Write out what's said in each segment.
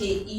KE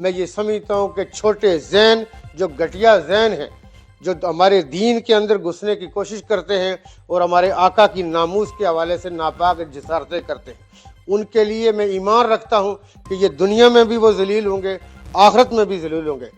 میں یہ سمجھتا ہوں کہ چھوٹے ذہن جو گٹیا ذہن ہیں جو ہمارے دین کے اندر گھسنے کی کوشش کرتے ہیں اور ہمارے آقا کی ناموس کے حوالے سے ناپاک جسارتیں کرتے ہیں، ان کے لیے میں ایمان رکھتا ہوں کہ یہ دنیا میں بھی وہ ذلیل ہوں گے، آخرت میں بھی ذلیل ہوں گے،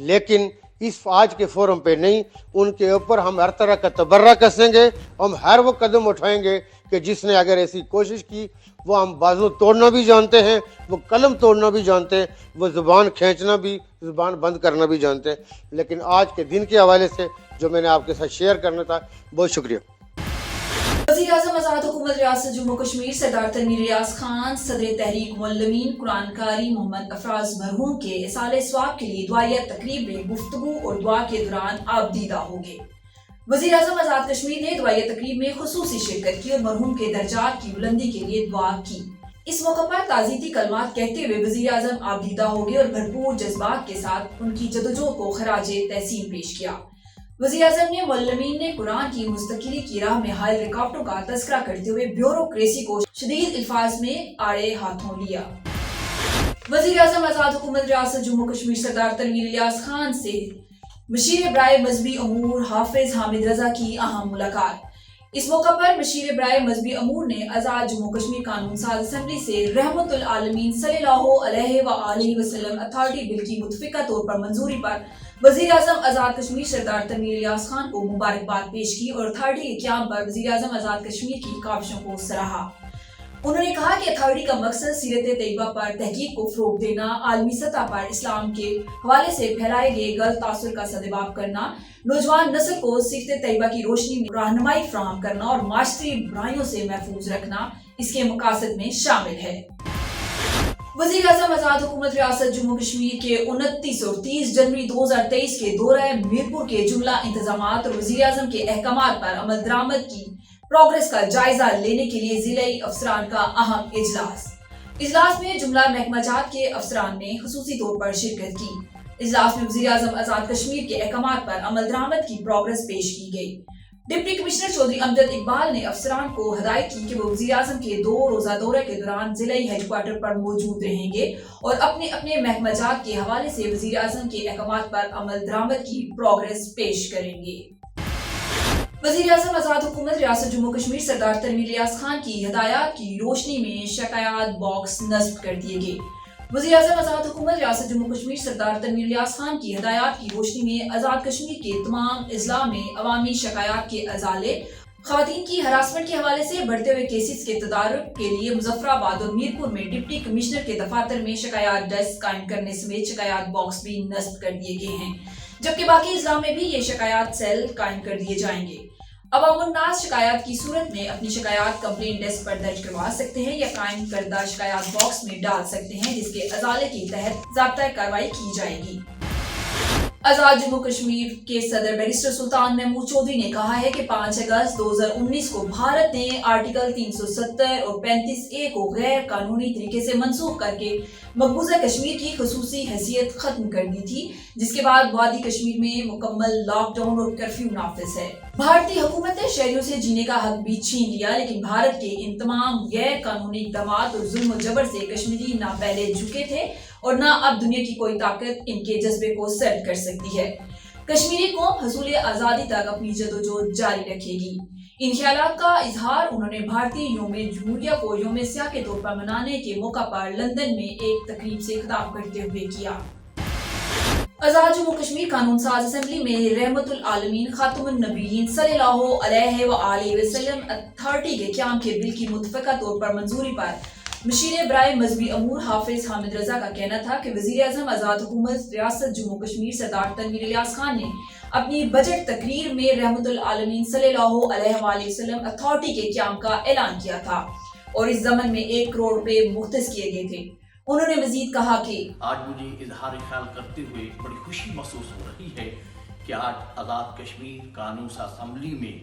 لیکن اس آج کے فورم پہ نہیں، ان کے اوپر ہم ہر طرح کا تبرہ کسیں گے، ہم ہر وہ قدم اٹھائیں گے کہ جس نے اگر ایسی کوشش کی، وہ ہم بازو توڑنا بھی جانتے ہیں، وہ قلم توڑنا بھی جانتے ہیں، وہ زبان کھینچنا بھی، زبان بند کرنا بھی جانتے ہیں، لیکن آج کے دن کے حوالے سے جو میں نے آپ کے ساتھ شیئر کرنا تھا، بہت شکریہ۔ وزیر اعظم آزاد حکومت ریاست جموں کشمیر سردار تنویر ریاض خان صدر تحریک معلمین قرآن کاری محمد افراز مرحوم کے اصالہ ثواب کے لیے دعائیہ تقریب میں گفتگو اور دعا کے دوران آپ دیدہ ہو گئے۔ وزیر اعظم آزاد کشمیر نے دعائیہ تقریب میں خصوصی شرکت کی اور مرحوم کے درجات کی بلندی کے لیے دعا کی۔ اس موقع پر تعزیتی کلمات کہتے ہوئے وزیر اعظم آپ دیدہ ہو گئے اور بھرپور جذبات کے ساتھ ان کی جدوجہد کو خراج تحسین پیش کیا۔ وزیر اعظم نے معلمین نے قرآن کی مستقلی کی راہ میں حائل رکاوٹوں کا تذکرہ کرتے ہوئے بیوروکریسی کو شدید الفاظ میں آڑے ہاتھوں لیا۔ وزیر اعظم آزاد حکومت ریاست جموں کشمیر سردار تنویر ریاض خان سے مشیر برائے مذہبی امور حافظ حامد رضا کی اہم ملاقات۔ اس موقع پر مشیر برائے مذہبی امور نے آزاد جموں کشمیر قانون ساز اسمبلی سے رحمت العالمین صلی اللہ علیہ وآلہ وسلم اتھارٹی بل کی متفقہ طور پر منظوری پر وزیر اعظم آزاد کشمیر سردار تنویر ریاض خان کو مبارکباد پیش کی اور اتھارٹی کے قیام پر وزیر اعظم آزاد کشمیر کی کاوشوں کو سراہا۔ انہوں نے کہا کہ اتھارٹی کا مقصد سیرت طیبہ پر تحقیق کو فروغ دینا، عالمی سطح پر اسلام کے حوالے سے پھیلائے گئے غلط تاثر کا سدباب کرنا، نوجوان نسل کو سیرت طیبہ کی روشنی میں رہنمائی فراہم کرنا اور معاشرتی برائیوں سے محفوظ رکھنا اس کے مقاصد میں شامل ہے۔ وزیر اعظم آزاد حکومت ریاست جموں کشمیر کے 29 اور 30 جنوری 2023 کے دورہ میرپور کے جملہ انتظامات اور وزیر اعظم کے احکامات پر عمل درآمد کی پروگریس کا جائزہ لینے کے لیے ضلعی افسران کا اہم اجلاس میں جملہ محکمہ جات کے افسران نے خصوصی طور پر شرکت کی۔ اجلاس میں وزیر اعظم آزاد کشمیر کے احکامات پر عمل درآمد کی پروگریس پیش کی گئی۔ ڈپٹی کمشنر چودھری امجد اقبال نے افسران کو ہدایت کی کہ وہ وزیر اعظم کے 2 روزہ دورے کے دوران ضلعی ہیڈ کوارٹر پر موجود رہیں گے اور اپنے اپنے محکمہ جات کے حوالے سے وزیر اعظم کے احکامات پر عمل درآمد کی پروگریس پیش کریں گے۔ وزیر اعظم آزاد حکومت ریاست جموں کشمیر سردار تنویر ریاض خان کی ہدایات کی روشنی میں شکایات باکس نصب کر دیے گئے۔ وزیر اعظم آزاد حکومت ریاست جموں کشمیر سردار تنویر ریاض خان کی ہدایات کی روشنی میں آزاد کشمیر کے تمام اضلاع میں عوامی شکایات کے ازالے، خواتین کی ہراسمنٹ کے حوالے سے بڑھتے ہوئے کیسز کے تدارک کے لیے مظفر آباد اور میرپور میں ڈپٹی کمشنر کے دفاتر میں شکایات ڈیسک قائم کرنے سمیت شکایات باکس بھی نصب کر دیے گئے ہیں، جبکہ باقی اضلاع میں بھی یہ شکایات سیل قائم کر دیے جائیں گے۔ عوام الناس شکایات کی صورت میں اپنی شکایات کمپلین ڈیسک پر درج کروا سکتے ہیں یا قائم کردہ شکایات باکس میں ڈال سکتے ہیں، جس کے ازالے کے تحت ضابطۂ کارروائی کی جائے گی۔ آزاد جموں کشمیر کے صدر بیرسٹر سلطان محمود چودھری نے کہا ہے کہ 5 اگست 2019 کو بھارت نے آرٹیکل 370 اور 35A کو غیر قانونی طریقے سے منسوخ کر کے مقبوضہ کشمیر کی خصوصی حیثیت ختم کر دی تھی، جس کے بعد وادی کشمیر میں مکمل لاک ڈاؤن اور کرفیو نافذ ہے۔ بھارتی حکومت نے شہریوں سے جینے کا حق بھی چھین لیا، لیکن بھارت کے ان تمام غیر قانونی اقدامات اور ظلم و جبر سے کشمیری نہ پہلے جھکے تھے اور نہ اب دنیا کی کوئی طاقت ان کے جذبے کو سرد کر سکتی ہے۔ کشمیری قوم حصول آزادی تک اپنی جدوجہد جاری رکھے گی۔ ان خیالات کا اظہار انہوں نے بھارتی یوم جمہوریہ کو یوم سیاہ کے طور پر منانے کے موقع پر لندن میں ایک تقریب سے خطاب کرتے ہوئے کیا۔ آزاد جموں کشمیر قانون ساز اسمبلی میں رحمت العالمین خاتم النبیین صلی اللہ علیہ وآلہ وسلم اتھارٹی کے قیام کے بل کی متفقہ طور پر منظوری پر مشیر برائے مذہبی امور حافظ حامد رضا کا کہنا تھا کہ وزیر اعظم آزاد حکومت ریاست جموں کشمیر سردار تنویر ریاض خان نے اپنی بجٹ تقریر میں رحمت العالمین صلی اللہ علیہ وآلہ وسلم اتھارٹی کے قیام کا اعلان کیا تھا اور اس ضمن میں 1 کروڑ روپے مختص کیے گئے تھے۔ انہوں نے مزید کہا کہ آج مجھے اظہار خیال کرتے ہوئے بڑی خوشی محسوس ہو رہی ہے کہ آج آزاد کشمیر قانون ساز اسمبلی میں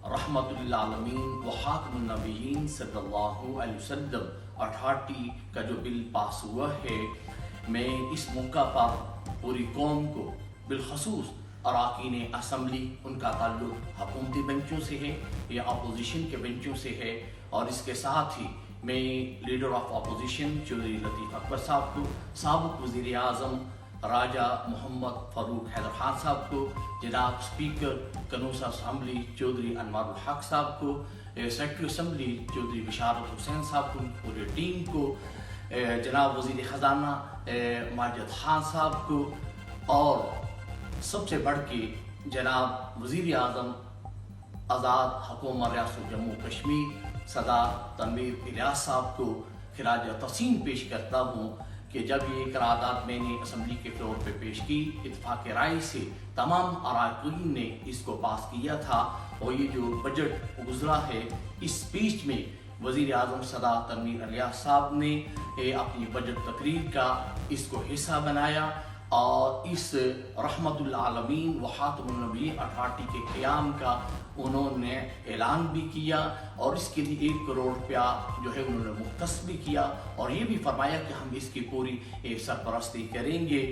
رحمت للعالمین و خاتم النبیین صلی اللہ علیہ وسلم اتھارٹی کا جو بل پاس ہوا ہے، میں اس موقع پر پوری قوم کو بالخصوص اراکین اسمبلی، ان کا تعلق حکومتی بینچوں سے ہے یا اپوزیشن کے بینچوں سے ہے، اور اس کے ساتھ ہی میں لیڈر آف اپوزیشن چودھری لطیف اکبر صاحب کو، سابق وزیر اعظم راجہ محمد فاروق حیدر خان صاحب کو، جناب اسپیکر کنوسا اسمبلی چودھری انوار الحق صاحب کو، سیکرٹری اسمبلی چودھری بشارت حسین صاحب کو، پورے ٹیم کو، جناب وزیر خزانہ ماجد خان صاحب کو، اور سب سے بڑھ کے جناب وزیر اعظم آزاد حکومت ریاست جموں کشمیر صدر تنویر الیاس صاحب کو خراج تحسین پیش کرتا ہوں کہ جب یہ قرارداد میں نے اسمبلی کے فلور پہ پیش کی، اتفاق رائے سے تمام اراکین نے اس کو پاس کیا تھا، اور یہ جو بجٹ گزرا ہے اس اسپیچ میں وزیر اعظم صدر تنویر الیاس صاحب نے اپنی بجٹ تقریر کا اس کو حصہ بنایا، اور اس رحمت العالمین و خاتم النبیین اتھارٹی کے قیام کا انہوں نے اعلان بھی کیا، اور اس کے لیے 1 کروڑ روپیہ جو ہے انہوں نے مختص بھی کیا، اور یہ بھی فرمایا کہ ہم اس کی پوری سرپرستی کریں گے۔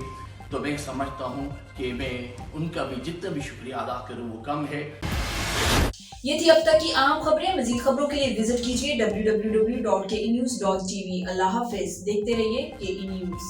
تو میں سمجھتا ہوں کہ میں ان کا بھی جتنا بھی شکریہ ادا کروں وہ کم ہے۔ یہ تھی اب تک کی عام خبریں۔ مزید خبروں کے لیے وزٹ کیجیے www.kenews.tv۔ اللہ حافظ، دیکھتے رہیے KE نیوز۔